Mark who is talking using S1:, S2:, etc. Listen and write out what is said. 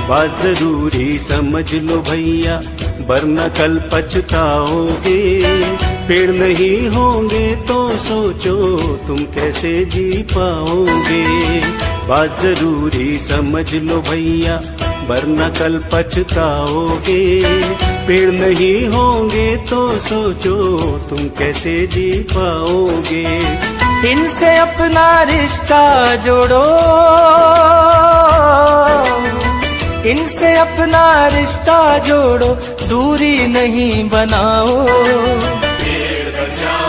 S1: बात जरूरी समझ लो भैया, वरना कल पछताओगे। पेड़ नहीं होंगे तो सोचो तुम कैसे जी पाओगे। बात जरूरी समझ लो भैया, वरना कल पछताओगे। पेड़ नहीं होंगे तो सोचो तुम कैसे जी पाओगे।
S2: इनसे अपना रिश्ता जोड़ो, इनसे अपना रिश्ता जोड़ो, दूरी नहीं बनाओ।
S3: पेड़ बचाओ।